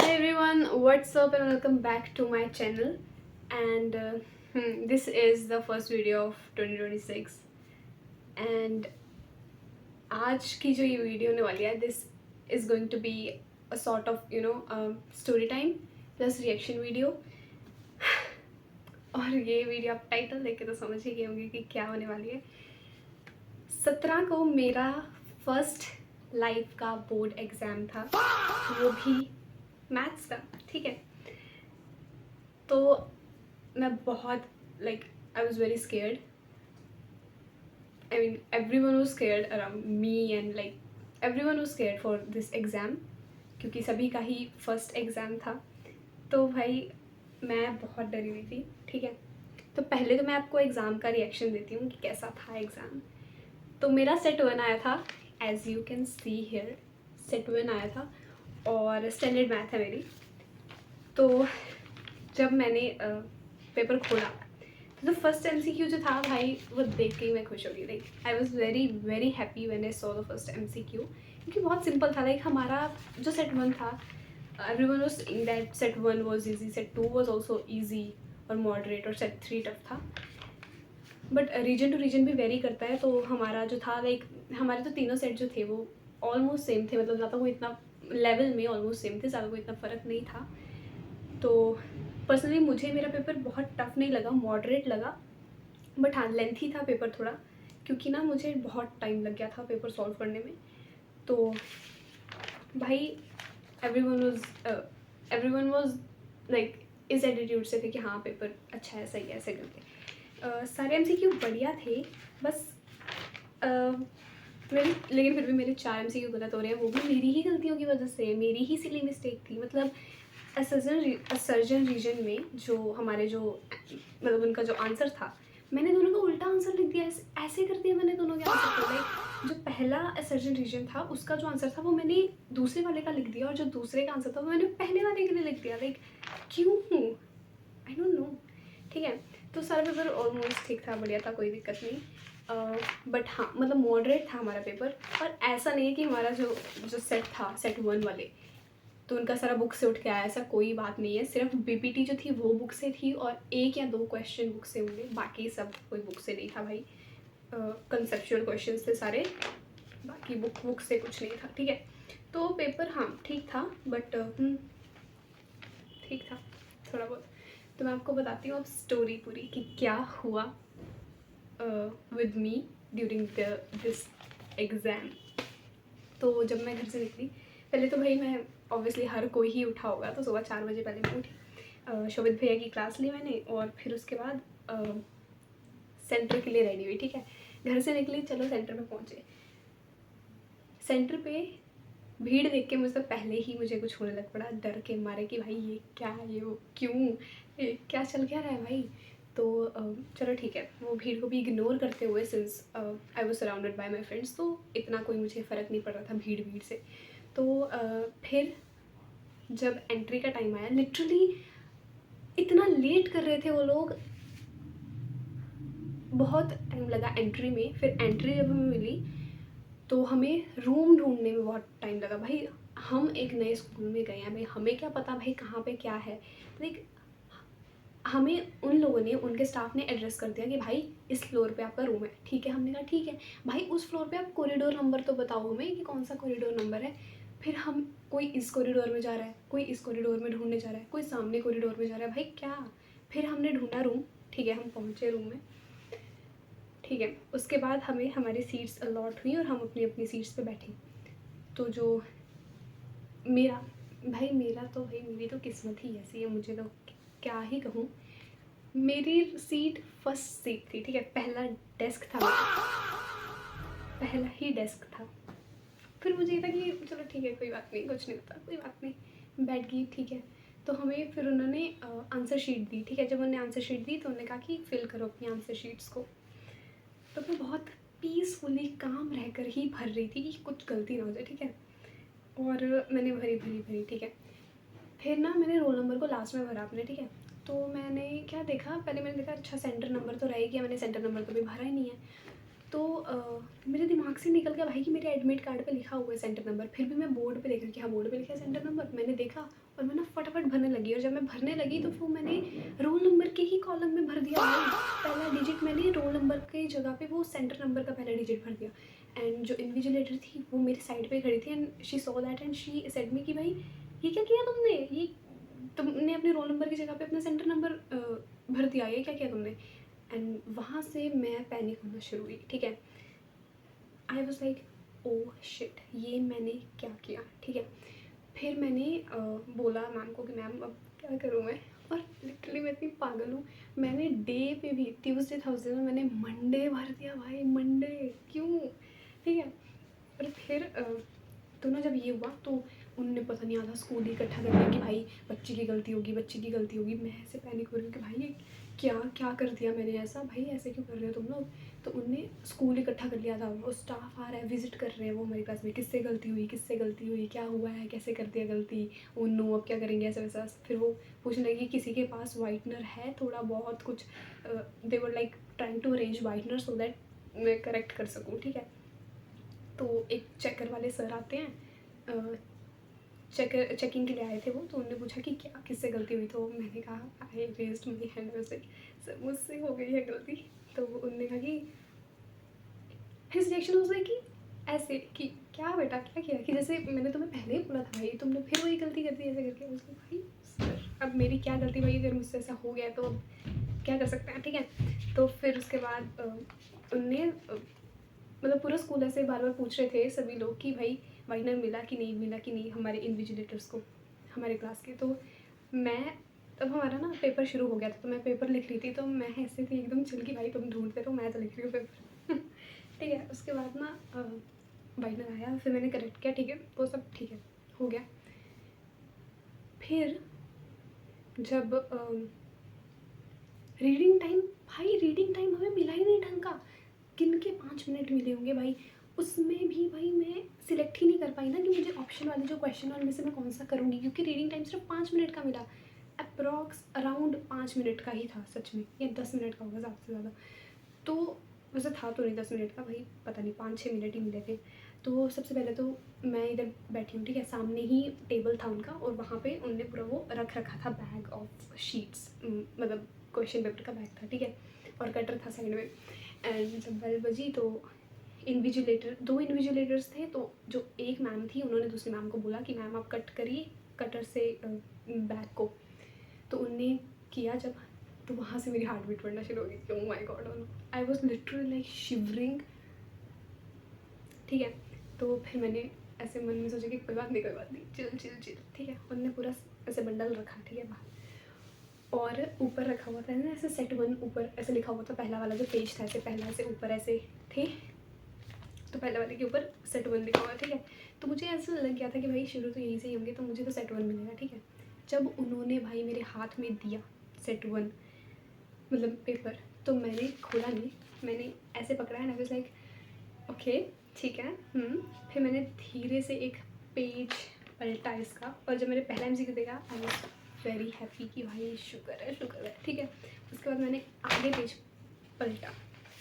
Hi everyone, what's up and welcome back to my channel. And this is the first video of 2026. And आज की जो ये video होने वाली है, this is going to be a sort of story time plus reaction video. और ये video आप टाइटल देख के तो समझ ही गए होंगे कि क्या होने वाली है. 17 को मेरा फर्स्ट लाइफ का बोर्ड एग्ज़ाम था, वो भी मैथ्स का. ठीक है, तो मैं बहुत I was very scared. I mean every one was scared around me and every one was scared for this exam, क्योंकि सभी का ही फर्स्ट एग्ज़ाम था. तो भाई मैं बहुत डरी हुई थी. ठीक है, तो पहले तो मैं आपको एग्ज़ाम का रिएक्शन देती हूँ कि कैसा था एग्ज़ाम. तो मेरा सेट 1 आया था, as you can see here. Set 1 आया था और स्टैंडर्ड मैथ है मेरी. तो जब मैंने पेपर खोला तो फर्स्ट MCQ जो था भाई, वो देख के ही मैं खुश हो गई. I was very very happy when I saw the first MCQ, क्योंकि बहुत सिंपल था. हमारा जो सेट 1 था, everyone was saying that set 1 was easy, set 2 was also easy और मॉडरेट, और सेट 3 टफ था. बट रीजन टू रीजन भी वेरी करता है. तो हमारा जो था हमारे तो तीनों सेट जो थे वो ऑलमोस्ट सेम थे. मतलब ज़्यादा कोई इतना लेवल में ऑलमोस्ट सेम थे, ज़्यादा कोई इतना फ़र्क नहीं था. तो पर्सनली मुझे मेरा पेपर बहुत टफ नहीं लगा, मॉडरेट लगा. बट हाँ, लेंथी था पेपर थोड़ा, क्योंकि ना मुझे बहुत टाइम लग गया था पेपर सॉल्व करने में. तो भाई एवरीवन वाज इस एटीट्यूड से थे कि हाँ पेपर अच्छा है, सही है, ऐसे करके. सारे MCQ बढ़िया थे. बस लेकिन फिर भी मेरे 4 MCQ गलत हो रहे हैं. वो भी मेरी ही गलतियों की वजह से, मेरी ही सिली मिस्टेक थी. मतलब असर्जन रीजन में जो हमारे जो मतलब उनका जो आंसर था, मैंने दोनों का उल्टा आंसर लिख दिया. ऐसे कर दिया मैंने दोनों के आंसर को. जो पहला असर्जन रीजन था उसका जो आंसर था वो मैंने दूसरे वाले का लिख दिया, और जो दूसरे का आंसर था वो मैंने पहले वाले के लिए लिख दिया. क्यों? I don't know. ठीक है, तो सारा पेपर ऑलमोस्ट ठीक था, बढ़िया था, कोई दिक्कत नहीं. बट हाँ, मतलब मॉडरेट था हमारा पेपर. और ऐसा नहीं है कि हमारा जो सेट था, सेट 1 वाले, तो उनका सारा बुक से उठ के आया, ऐसा कोई बात नहीं है. सिर्फ BPT जो थी वो बुक से थी, और 1 या 2 क्वेश्चन बुक से होंगे, बाकी सब कोई बुक से नहीं था भाई. कंसेप्चुअल क्वेश्चंस थे सारे, बाकी बुक से कुछ नहीं था. ठीक है, तो पेपर हाँ ठीक था, बट ठीक था थोड़ा बहुत. तो मैं आपको बताती हूँ अब स्टोरी पूरी कि क्या हुआ with me during this exam. तो जब मैं घर से निकली, पहले तो भाई मैं ऑब्वियसली हर कोई ही उठा होगा, तो सुबह 4 बजे पहले मैं उठी. शोभित भैया की क्लास ली मैंने, और फिर उसके बाद सेंटर के लिए रेडी हुई. ठीक है, घर से निकली, चलो सेंटर पे पहुँचे. सेंटर पे भीड़ देख के मुझे पहले ही मुझे कुछ होने लग पड़ा, डर के मारे कि भाई ये क्या है, ये वो क्यों, ये क्या चल क्या रहा है भाई. तो चलो ठीक है, वो भीड़ को भी इग्नोर करते हुए, since I was surrounded by my friends, तो इतना कोई मुझे फ़र्क नहीं पड़ रहा था भीड़ से. तो फिर जब एंट्री का टाइम आया, लिटरली इतना लेट कर रहे थे वो लोग, बहुत टाइम लगा एंट्री में. फिर एंट्री जब हमें मिली तो हमें रूम ढूंढने में बहुत टाइम लगा. भाई हम एक नए स्कूल में गए हैं, भाई हमें क्या पता भाई कहाँ पे क्या है. हमें उन लोगों ने, उनके स्टाफ ने एड्रेस कर दिया कि भाई इस फ्लोर पे आपका रूम है. ठीक है, हमने कहा ठीक है भाई, उस फ्लोर पे आप कॉरिडोर नंबर तो बताओ हमें कि कौन सा कॉरिडोर नंबर है. फिर हम, कोई इस कॉरिडोर में जा रहा है, कोई इस कॉरिडोर में ढूंढने जा रहा है, कोई सामने कॉरिडोर में जा रहा है, भाई क्या. फिर हमने ढूंढा रूम. ठीक है, हम पहुँचे रूम में. ठीक है, उसके बाद हमें हमारी सीट्स अलॉट हुई और हम अपनी अपनी सीट्स पे बैठे. तो जो मेरा मेरी तो किस्मत ही ऐसी है, मुझे तो क्या ही कहूँ. मेरी सीट फर्स्ट सीट थी. ठीक है, पहला डेस्क था मेरा, पहला ही डेस्क था. फिर मुझे ये था कि चलो ठीक है, कोई बात नहीं, कुछ नहीं होता, कोई बात नहीं, बैठ गई. ठीक है, तो हमें फिर उन्होंने आंसर शीट दी. ठीक है, जब उन्होंने आंसर शीट दी तो उन्होंने कहा कि फिल करो अपनी आंसर शीट्स को. तो मैं बहुत पीसफुली काम रहकर ही भर रही थी कि कुछ गलती ना हो जाए. ठीक है, और मैंने भरी. ठीक है, फिर ना मैंने रोल नंबर को लास्ट में भरा अपने. ठीक है, तो मैंने क्या देखा, पहले मैंने देखा अच्छा सेंटर नंबर तो रह गया, मैंने सेंटर नंबर कभी भरा ही नहीं है. तो मेरे दिमाग से निकल गया भाई कि मेरे एडमिट कार्ड पे लिखा हुआ है सेंटर नंबर. फिर भी मैं बोर्ड पे देख रही कि हाँ बोर्ड पे लिखा है सेंटर नंबर. मैंने देखा और मैं ना भरने लगी, और जब मैं भरने लगी तो वो मैंने रोल नंबर के ही कॉलम में भर दिया भाई। पहला डिजिट मैंने रोल नंबर की जगह पे वो सेंटर नंबर का पहला डिजिट भर दिया। एंड जो इन्विजिलेटर थी वो मेरे साइड पे खड़ी थी, and she saw that and she said me कि भाई ये क्या किया तुमने, ये तुमने अपने रोल नंबर की जगह पे अपना सेंटर नंबर भर दिया, ये क्या किया तुमने। एंड वहाँ से मैं पैनिक होना शुरू हुई, ठीक है। I was like oh shit, ये मैंने क्या किया, ठीक है। फिर मैंने बोला मैम को कि मैम अब क्या करूँ मैं, और लिटरली मैं इतनी पागल हूँ, मैंने डे पे भी ट्यूसडे था उस दिन, मैंने मंडे भर दिया भाई, मंडे क्यों, ठीक है। और फिर तो ना जब ये हुआ तो उनने पता नहीं आधा स्कूल ही इकट्ठा कर दिया कि भाई बच्ची की गलती होगी, बच्ची की गलती होगी। मैं ऐसे पैनिक हो रही हूँ कि भाई ये क्या क्या कर दिया मैंने ऐसा, भाई ऐसे क्यों कर रहे हो तुम लोग। तो उनने स्कूल इकट्ठा कर लिया था, वो स्टाफ आ रहा है, विजिट कर रहे हैं वो हमारी क्लास में, किससे गलती हुई, किससे गलती हुई, क्या हुआ है, कैसे कर दिया गलती, वो नो अब क्या करेंगे, ऐसा वैसा। फिर वो पूछने लगी किसी के पास वाइटनर है थोड़ा बहुत कुछ, they were like trying to arrange whitener so that मैं करेक्ट कर सकूँ, ठीक है। तो एक चेकर वाले सर आते हैं, चेकिंग के लिए आए थे वो, तो उन्होंने पूछा कि क्या किससे गलती हुई, तो मैंने कहा आई रेज्ड माई हैंड, सर मुझसे हो गई है गलती। तो उन्होंने कहा कि हिज रिएक्शन वाज लाइक कि ऐसे कि क्या बेटा क्या किया, कि जैसे मैंने तुम्हें पहले ही बोला था भाई, तुमने फिर वही गलती कर दी ऐसे करके। उसने भाई सर अब मेरी क्या गलती भाई, अगर मुझसे ऐसा हो गया तो अब क्या कर सकते हैं, ठीक है। तो फिर उसके बाद उनने मतलब पूरा स्कूल ऐसे बार बार पूछ रहे थे सभी लोग कि भाई वाइनर मिला कि नहीं, मिला कि नहीं हमारे इन्विजिलेटर्स को, हमारे क्लास के। तो मैं तब हमारा ना पेपर शुरू हो गया था, तो मैं पेपर लिख रही थी, तो मैं ऐसे थी एकदम चिल की भाई तुम ढूंढते रहो, मैं तो लिख रही हूँ पेपर ठीक है। उसके बाद ना वाइनर आया, फिर मैंने करेक्ट किया, ठीक है, वो सब ठीक है, हो गया। फिर जब रीडिंग टाइम, भाई रीडिंग टाइम हमें मिला ही नहीं ढंग का, किन के 5 मिनट मिले होंगे भाई, उसमें भी भाई मैं सिलेक्ट ही नहीं कर पाई ना कि मुझे ऑप्शन वाले जो क्वेश्चन और में से मैं कौन सा करूँगी, क्योंकि रीडिंग टाइम सिर्फ 5 मिनट का मिला, अप्रॉक्स अराउंड 5 मिनट का ही था सच में, या 10 मिनट का होगा ज़्यादा से ज़्यादा। तो वैसे था तो नहीं 10 मिनट का भाई, पता नहीं 5-6 मिनट ही मिले थे। तो सबसे पहले तो मैं इधर बैठी हूँ, ठीक है, सामने ही टेबल था उनका, और वहाँ पे उनने पूरा वो रख रखा था बैग ऑफ शीट्स, मतलब क्वेश्चन पेपर का बैग था, ठीक है, और कटर था साइड में। एंड जब बेल बजी तो इन्विजिलेटर, 2 इन्विजिलेटर्स थे, तो जो एक मैम थी उन्होंने दूसरी मैम को बोला कि मैम आप कट करिए कटर से बैग को। तो उनने किया जब, तो वहाँ से मेरी हार्ट बीट पड़ना शुरू हो गई। Oh my God, I was literally like shivering, ठीक है। तो फिर मैंने ऐसे मन में सोचा कि कोई बात नहीं, चिल चिल चिल, ठीक है। उन्होंने पूरा ऐसे बंडल रखा, ठीक है, बाहर, और ऊपर रखा हुआ था ना ऐसे सेट 1 ऊपर ऐसे लिखा हुआ था, पहला वाला जो पेज था ऐसे पहला से ऊपर ऐसे थे, तो पहले वाले के ऊपर सेट 1 लिखा हुआ, ठीक है। तो मुझे ऐसा लग गया था कि भाई शुरू तो यहीं से ही होंगे, तो मुझे तो सेट 1 मिलेगा, ठीक है। जब उन्होंने भाई मेरे हाथ में दिया सेट 1 मतलब पेपर, तो मैंने खोला नहीं, मैंने ऐसे पकड़ा है, आई वाज लाइक ओके ठीक है। फिर मैंने धीरे से एक पेज पलटा इसका, और जब मैंने पहला एमसीक्यू देखा आई वाज वेरी हैप्पी कि भाई शुक्र है, ठीक है। उसके बाद मैंने आगे पेज पलटा,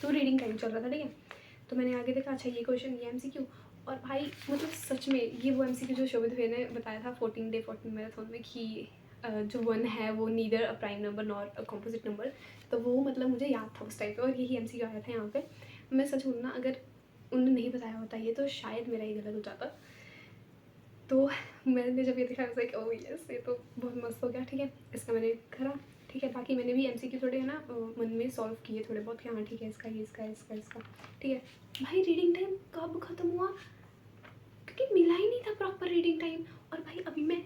तो रीडिंग टाइम चल रहा था, ठीक है। तो मैंने आगे देखा, अच्छा ये क्वेश्चन, ये एमसीक्यू, और भाई मतलब सच में ये वो एमसीक्यू जो शोभित भैया ने बताया था 14 डे 14 मैराथन में कि जो 1 है वो neither a prime number nor a composite number, तो वो मतलब मुझे याद था उस टाइम पे, और यही एमसीक्यू आया था यहाँ पे। मैं सच बोलूँ ना, अगर उन्होंने नहीं बताया होता ये तो शायद मेरा ही गलत हो जाता। तो मैंने जब ये देखा लाइक ओह यस, ये तो बहुत मस्त हो गया, ठीक है। इसका मैंने करा, ठीक है। बाकी मैंने भी एमसीक्यू थोड़े है ना मन में सॉल्व किए थोड़े बहुत कि हाँ ठीक है, इसका ये इसका, ठीक है। भाई रीडिंग टाइम कब ख़त्म हुआ, क्योंकि मिला ही नहीं था प्रॉपर रीडिंग टाइम। और भाई अभी मैं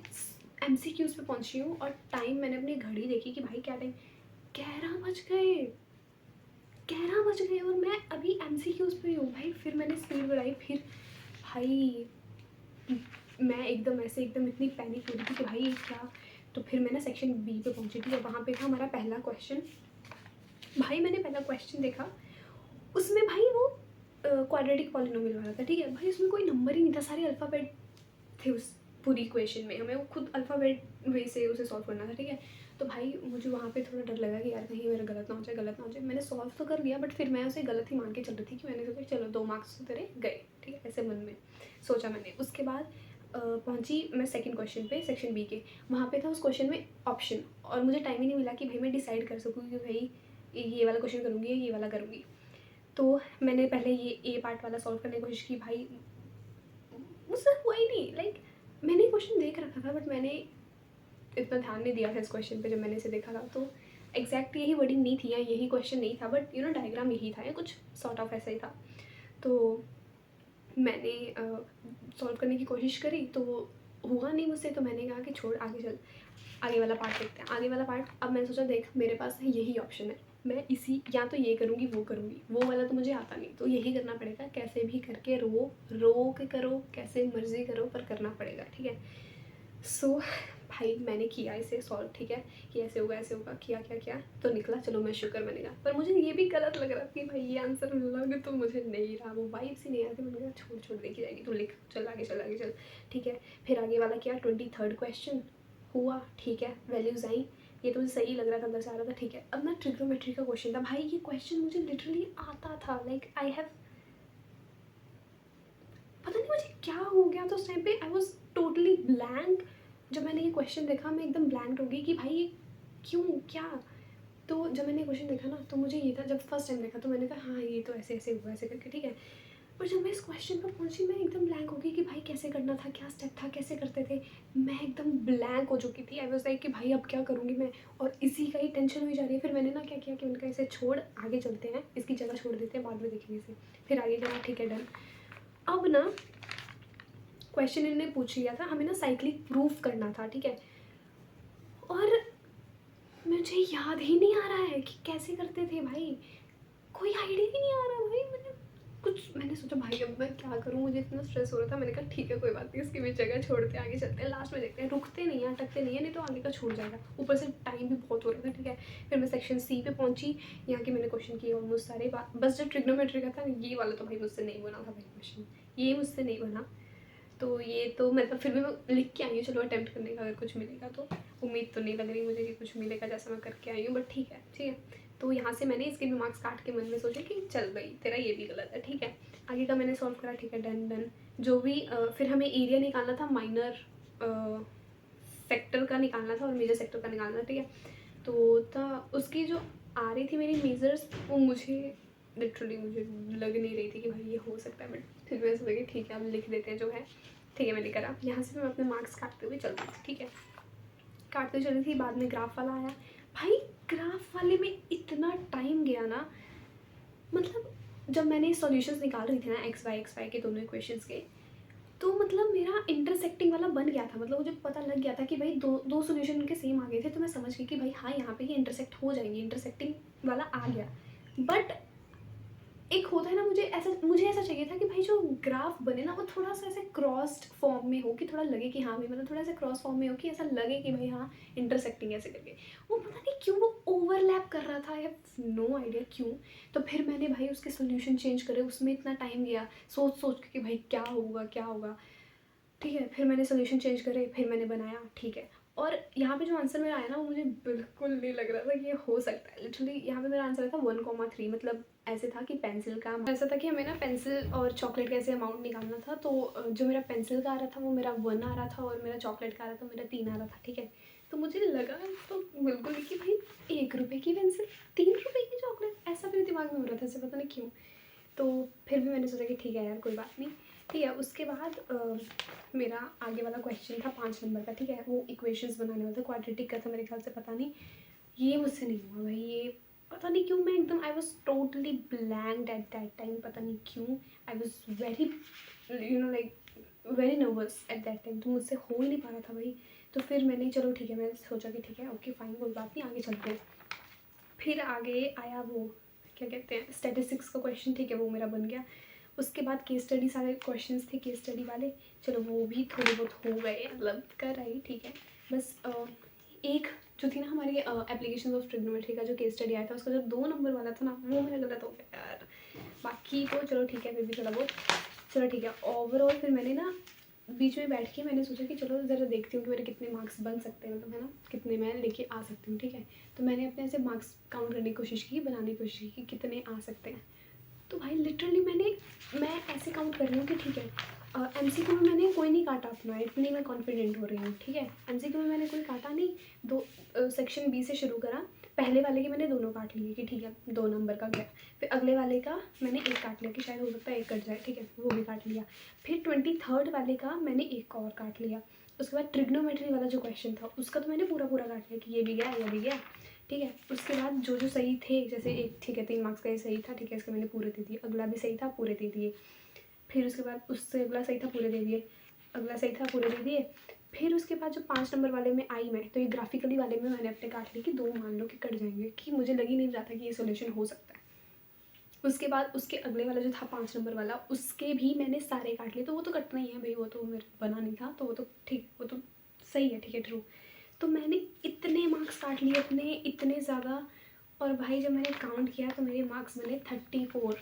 एमसीक्यूज़ पे पहुंची हूँ, और टाइम मैंने अपनी घड़ी देखी कि भाई क्या टाइम, 11 बज गए, 11 बज गए, और मैं अभी एमसीक्यूज़ पे हूँ भाई। फिर मैंने स्पीड बढ़ाई, फिर भाई मैं एकदम ऐसे एकदम इतनी पैनिक हो रही थी कि भाई ये क्या। तो फिर मैं ना सेक्शन बी पे पहुंची थी, और वहाँ पे था हमारा पहला क्वेश्चन। भाई मैंने पहला क्वेश्चन देखा, उसमें भाई वो क्वाड्रेटिक पॉलिनोमियल वाला था, ठीक है। भाई उसमें कोई नंबर ही नहीं था, सारे अल्फ़ाबेट थे उस पूरी इक्वेशन में, हमें वो खुद अल्फ़ाबेट वे से उसे सॉल्व करना था, ठीक है। तो भाई मुझे वहाँ पे थोड़ा डर लगा कि यार कहीं मेरा गलत ना हो जाए। मैंने सॉल्व तो कर लिया, बट फिर मैं उसे गलत ही मान के चल रही थी कि मैंने सोचा चलो 2 मार्क्स तो तेरे गए, ठीक है, ऐसे मन में सोचा मैंने। उसके बाद पहुंची मैं सेकंड क्वेश्चन पे सेक्शन बी के। वहाँ पे था उस क्वेश्चन में ऑप्शन, और मुझे टाइम ही नहीं मिला कि भाई मैं डिसाइड कर सकूँ कि भाई ये वाला क्वेश्चन करूँगी या ये वाला करूँगी। तो मैंने पहले ये ए पार्ट वाला सॉल्व करने की कोशिश की, भाई मुझसे हुआ ही नहीं। लाइक मैंने क्वेश्चन देख रखा था बट मैंने इतना ध्यान नहीं दिया था इस क्वेश्चन पे। जब मैंने इसे देखा था तो एग्जैक्ट यही वर्डिंग नहीं थी या यही क्वेश्चन नहीं था, बट यू नो डायग्राम यही था या कुछ सॉर्ट ऑफ ऐसा ही था। तो मैंने सॉल्व करने की कोशिश करी तो हुआ नहीं मुझसे। तो मैंने कहा कि छोड़, आगे चल, आगे वाला पार्ट देखते हैं। आगे वाला पार्ट, अब मैंने सोचा देख मेरे पास यही ऑप्शन है, मैं इसी या तो ये करूँगी वो करूँगी, वो वाला तो मुझे आता नहीं, तो यही करना पड़ेगा। कैसे भी करके रो के करो, कैसे मर्जी करो, पर करना पड़ेगा, ठीक है। सो भाई मैंने किया इसे सॉल्व, ठीक है, कि ऐसे होगा, किया तो निकला। चलो मैं शुक्र बनेगा, पर मुझे ये भी गलत लग रहा कि भाई ये आंसर लग तो मुझे नहीं रहा, वो वाइब सी नहीं आती। मैंने कहा छोड़ देखी जाएगी, तो लिख, चल आगे चल, ठीक है। फिर आगे वाला किया, 23rd क्वेश्चन हुआ, ठीक है, वैल्यूज़ आई, ये तो मुझे सही लग रहा था, अंदर से आ रहा था, ठीक है। अब ना ट्रिग्नोमेट्री का क्वेश्चन था, भाई ये क्वेश्चन मुझे लिटरली आता था, लाइक आई हैव, पता नहीं मुझे क्या हो गया तो उस टाइम पे आई वॉज टोटली ब्लैंक। जब मैंने ये क्वेश्चन देखा मैं एकदम ब्लैंक हो गई कि भाई ये क्यों, क्या। तो जब मैंने क्वेश्चन देखा ना तो मुझे ये था, जब फर्स्ट टाइम देखा तो मैंने कहा हाँ ये तो ऐसे ऐसे हुआ, ऐसे करके, ठीक है। पर जब मैं इस क्वेश्चन पर पहुंची मैं एकदम ब्लैंक हो गई कि भाई कैसे करना था, क्या स्टेप था, कैसे करते थे। मैं एकदम ब्लैंक हो चुकी थी। आई वाज लाइक कि भाई अब क्या करूँगी मैं, और इसी का ही टेंशन हुई जा रही है। फिर मैंने ना क्या किया कि उनका इसे छोड़ आगे चलते हैं, इसकी जगह छोड़ देते हैं, बाद में देखेंगे इसे। फिर आगे चला, ठीक है डन। अब ना क्वेश्चन इन्होंने पूछ लिया था, हमें ना साइक्लिक प्रूफ करना था, ठीक है। और मुझे याद ही नहीं आ रहा है कि कैसे करते थे भाई, कोई आइडिया ही नहीं आ रहा भाई। मैंने सोचा भाई अब मैं क्या करूँ, मुझे इतना स्ट्रेस हो रहा था। मैंने कहा ठीक है कोई बात नहीं, इसकी भी जगह छोड़ते हैं, आगे चलते हैं, लास्ट में देखते हैं, रुकते नहीं हैं, अटकते नहीं है, नहीं तो आगे का छूट जाएगा। ऊपर से टाइम भी बहुत हो रहा था, ठीक है। फिर मैं सेक्शन सी पे पहुंची, यहाँ के मैंने क्वेश्चन किए ऑलमोस्ट सारे, बस जो ट्रिग्नोमेट्री का था ये वाला तो भाई मुझसे नहीं बना था भाई क्वेश्चन, ये मुझसे नहीं बना। तो ये तो मतलब फिर भी मैं लिख के आई हूँ, चलो अटेम्प्ट करने का, अगर कुछ मिलेगा तो। उम्मीद तो नहीं लग रही मुझे कि कुछ मिलेगा जैसा मैं करके आई हूँ, बट ठीक है, ठीक है। तो यहाँ से मैंने इसके भी मार्क्स काट के मन में सोचा कि चल भाई तेरा ये भी गलत है, ठीक है। आगे का मैंने सॉल्व करा, ठीक है, डन। जो भी फिर हमें एरिया निकालना था, माइनर सेक्टर का निकालना था और मेजर सेक्टर का निकालना था, ठीक है। तो उसकी जो आ रही थी मेरी मेजर्स, वो मुझे लिटरली मुझे लग नहीं रही थी कि भाई ये हो सकता है, बट फिर मैं सोचा कि ठीक है अब लिख देते हैं जो है, ठीक है। मैंने करा, यहाँ से मैं अपने मार्क्स काटते हुए चलती थी, ठीक है, काटते चली थी। बाद में ग्राफ वाला आया, भाई ग्राफ वाले में इतना टाइम गया ना, मतलब जब मैंने सॉल्यूशंस निकाल रही थी ना एक्स वाई के दोनों इक्वेशंस के, तो मतलब मेरा इंटरसेक्टिंग वाला बन गया था। मतलब मुझे पता लग गया था कि भाई दो सॉल्यूशन उनके सेम आ गए थे, तो मैं समझ गई कि भाई हाँ यहाँ पे ये इंटरसेक्ट हो जाएंगे, इंटरसेक्टिंग वाला आ गया। बट एक होता है ना, मुझे ऐसा चाहिए था कि भाई जो ग्राफ बने ना वो थोड़ा सा ऐसे क्रॉस्ड फॉर्म में हो, कि थोड़ा लगे कि हाँ भाई मतलब थोड़ा सा क्रॉस फॉर्म में हो, कि ऐसा लगे कि भाई हाँ इंटरसेक्टिंग ऐसे करके। वो पता नहीं क्यों वो ओवरलैप कर रहा था, आई हैव नो आइडिया क्यों। तो फिर मैंने भाई उसके सोल्यूशन चेंज करे, उसमें इतना टाइम गया सोच के कि भाई क्या होगा, ठीक है। फिर मैंने सोल्यूशन चेंज करे, फिर मैंने बनाया, ठीक है। और यहाँ पे जो आंसर मेरा आया ना वो मुझे बिल्कुल नहीं लग रहा था कि ये हो सकता है। लिटरली यहाँ पे मेरा आंसर था 1,3। मतलब ऐसे था कि पेंसिल का ऐसा था कि हमें ना पेंसिल और चॉकलेट का ऐसे अमाउंट निकालना था। तो जो मेरा पेंसिल का आ रहा था वो मेरा 1 आ रहा था, और मेरा चॉकलेट का आ रहा था मेरा 3 आ रहा था, ठीक है। तो मुझे लगा तो बिल्कुल कि भाई 1 रुपये की पेंसिल, 3 रुपये की चॉकलेट, ऐसा मेरे दिमाग में हो रहा था, ऐसे पता नहीं क्यों। तो फिर भी मैंने सोचा कि ठीक है यार कोई बात नहीं, ठीक है। उसके बाद मेरा आगे वाला क्वेश्चन था 5 नंबर का, ठीक है। वो इक्वेशंस बनाने वाला था, क्वाड्रेटिक का था मेरे ख्याल से, पता नहीं, ये मुझसे नहीं हुआ भाई। ये पता नहीं क्यों, मैं एकदम I was totally blanked at that time, पता नहीं क्यों। I was very like very nervous at that time, तो मुझसे हो ही नहीं पा रहा था भाई। तो फिर मैंने चलो ठीक है, मैंने सोचा कि ठीक है ओके फाइन कोई बात नहीं, आगे चलते हैं। फिर आगे आया वो क्या कहते हैं स्टैटिस्टिक्स का क्वेश्चन, ठीक है, वो मेरा बन गया। उसके बाद केस स्टडी सारे क्वेश्चंस थे केस स्टडी वाले, चलो वो भी थोड़े बहुत हो गए, मतलब कर आई, ठीक है। बस एक जो थी ना हमारी एप्लीकेशन ऑफ ट्रिग्नोमेट्री का जो केस स्टडी आया था, उसका जो 2 नंबर वाला था ना वो मेरा गलत हो गया यार। बाकी तो चलो ठीक है, फिर भी थोड़ा बहुत चलो ठीक है। ओवरऑल फिर मैंने ना बीच में बैठ के मैंने सोचा कि चलो ज़रा देखती हूँ कि मेरे कितने मार्क्स बन सकते हैं, मतलब है ना कितने मैं लेके आ सकती हूँ, ठीक है। तो मैंने अपने ऐसे मार्क्स काउंट करने की कोशिश की, बनाने की कोशिश की कि कितने आ सकते हैं। तो भाई लिटरली मैं ऐसे काउंट कर रही हूँ कि ठीक है, एमसीक्यू में मैंने कोई नहीं काटा अपना, इतनी मैं कॉन्फिडेंट हो रही हूँ, ठीक है। एमसीक्यू में मैंने कोई काटा नहीं, दो सेक्शन बी से शुरू करा, पहले वाले के मैंने दोनों काट लिए कि ठीक है 2 नंबर का गया, फिर अगले वाले का मैंने एक काट लिया कि शायद हो सकता है एक कट जाए, ठीक है, वो भी काट लिया। फिर 23rd वाले का मैंने एक और काट लिया। उसके बाद ट्रिग्नोमेट्री वाला जो क्वेश्चन था उसका तो मैंने पूरा पूरा काट लिया कि ये भी गया, ठीक है। उसके बाद जो जो सही थे, जैसे एक ठीक है 3 मार्क्स का ये सही था, ठीक है, इसके मैंने पूरे दे दिए, अगला भी सही था पूरे दे दिए, फिर उसके बाद उससे अगला सही था पूरे दे दिए, अगला सही था पूरे दे दिए। फिर उसके बाद जो 5 नंबर वाले में आई मैं, तो ये ग्राफिकली वाले में मैंने अपने काट लिए कि 2 मान लो कि कट जाएंगे, कि मुझे लग ही नहीं रहा था कि ये सोल्यूशन हो सकता है। उसके बाद उसके अगले वाला जो था 5 नंबर वाला, उसके भी मैंने सारे काट लिए, तो वो तो कटना ही है भाई, वो तो मेरे बना नहीं था, तो वो तो ठीक, वो तो सही है, ठीक है, ट्रू। तो मैंने इतने मार्क्स काट लिए अपने, इतने ज़्यादा, और भाई जब मैंने काउंट किया तो मेरे मार्क्स बने 34।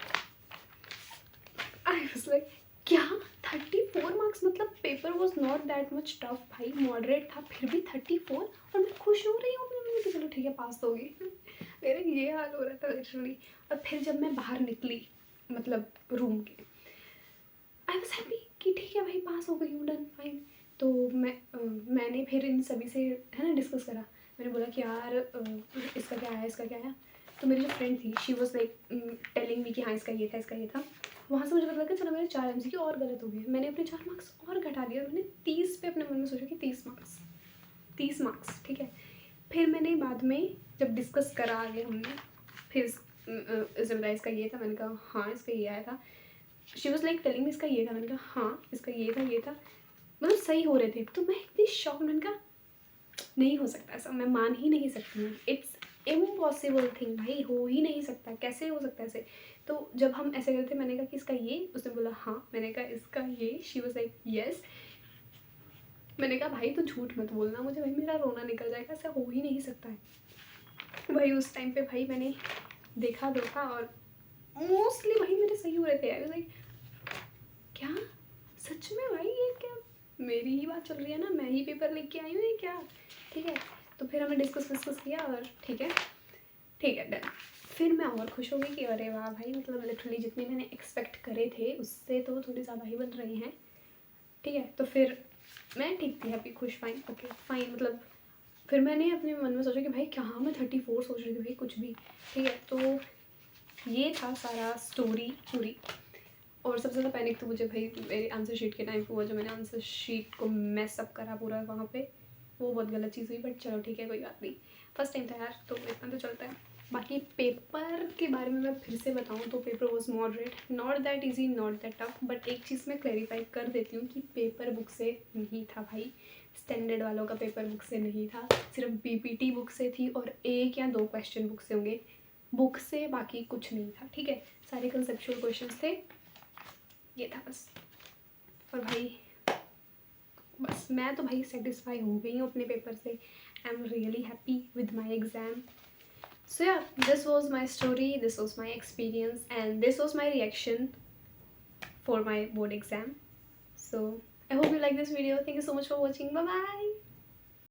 आई वाज लाइक क्या 34 मार्क्स, मतलब paper was not that much tough भाई, मॉडरेट था, फिर भी 34, और मैं खुश हो रही हूँ कि चलो ठीक है पास तो होगी। मेरा ये हाल हो रहा था लिटरली। और फिर जब मैं बाहर निकली मतलब रूम के, आई वॉज हैप्पी कि ठीक है भाई पास हो गई हूँ, डन फाइन। तो मैंने फिर इन सभी से है ना डिस्कस करा, मैंने बोला कि यार इसका क्या आया, इसका क्या आया। तो मेरी जो फ्रेंड थी she was like telling me कि हाँ इसका ये था, इसका ये था। वहाँ से मुझे पता लगा चलो मेरे 4 MCQ और गलत हो गए, मैंने अपने 4 मार्क्स और घटा दिया, मैंने 30 पे अपने मन में सोचा कि 30 मार्क्स, ठीक है। फिर मैंने बाद में जब डिस्कस करा आगे हमने, फिर इसने बताया इसका ये था, मैंने कहा हाँ इसका ये आया था। शी वॉज लाइक टेलिंग इसका ये था, मैंने कहा हाँ इसका ये था, मतलब सही हो रहे थे। तो मैं इतनी शॉक, मैंने कहा नहीं हो सकता ऐसा, मैं मान ही नहीं सकती हूँ, इट्स इम्पॉसिबल थिंग भाई, हो ही नहीं सकता, कैसे हो सकता है ऐसे। तो जब हम ऐसे करते मैंने कहा कि इसका ये, उसने बोला हाँ, मैंने कहा इसका ये, शी वाज लाइक यस। मैंने कहा भाई तू झूठ मत बोलना मुझे, भाई मेरा रोना निकल जाएगा, ऐसा हो ही नहीं सकता है भाई। उस टाइम पे भाई मैंने देखा और मोस्टली भाई मेरे सही हो रहे थे, आई वाज लाइक क्या सच में भाई, ये क्या मेरी ही बात चल रही है ना, मैं ही पेपर लेके आई हूँ ये क्या, ठीक है। तो फिर हमने डिस्कस किया और ठीक है डन। फिर मैं और खुश हो गई कि अरे वाह भाई, मतलब लिटरली जितने मैंने एक्सपेक्ट करे थे उससे तो थोड़ी ज़्यादा ही बन रहे हैं, ठीक है। तो फिर मैं ठीक थी, हैप्पी, खुश, फाइन, ओके फाइन, मतलब फिर मैंने अपने मन में सोचा कि भाई क्या मैं 34 सोच रही थी भाई, कुछ भी, ठीक है। तो ये था सारा स्टोरी पूरी। और सबसे ज़्यादा पैनिक तो मुझे भाई मेरे आंसर शीट के टाइम पे हुआ, जो मैंने आंसर शीट को मैस अप करा पूरा वहाँ पे, वो बहुत गलत चीज़ हुई, बट चलो ठीक है कोई बात नहीं, फर्स्ट टाइम था यार तो इतना तो चलता है। बाकी पेपर के बारे में मैं फिर से बताऊँ तो paper was moderate, not that easy, not that tough, but एक चीज़ मैं क्लैरिफाई कर देती हूँ कि पेपर बुक से नहीं था भाई, स्टैंडर्ड वालों का पेपर बुक से नहीं था, सिर्फ BPT बुक से थी, और 1 या 2 क्वेश्चन बुक से होंगे, बुक से बाकी कुछ नहीं था, ठीक है। सारे कंसेप्चुअल क्वेश्चन थे, ये था बस। और भाई बस मैं तो भाई सेटिस्फाई हो गई हूँ अपने पेपर से, I am really happy with my exam. So yeah this was my story, this was my experience and this was my reaction for my board exam. So I hope you like this video. Thank you so much for watching. Bye bye.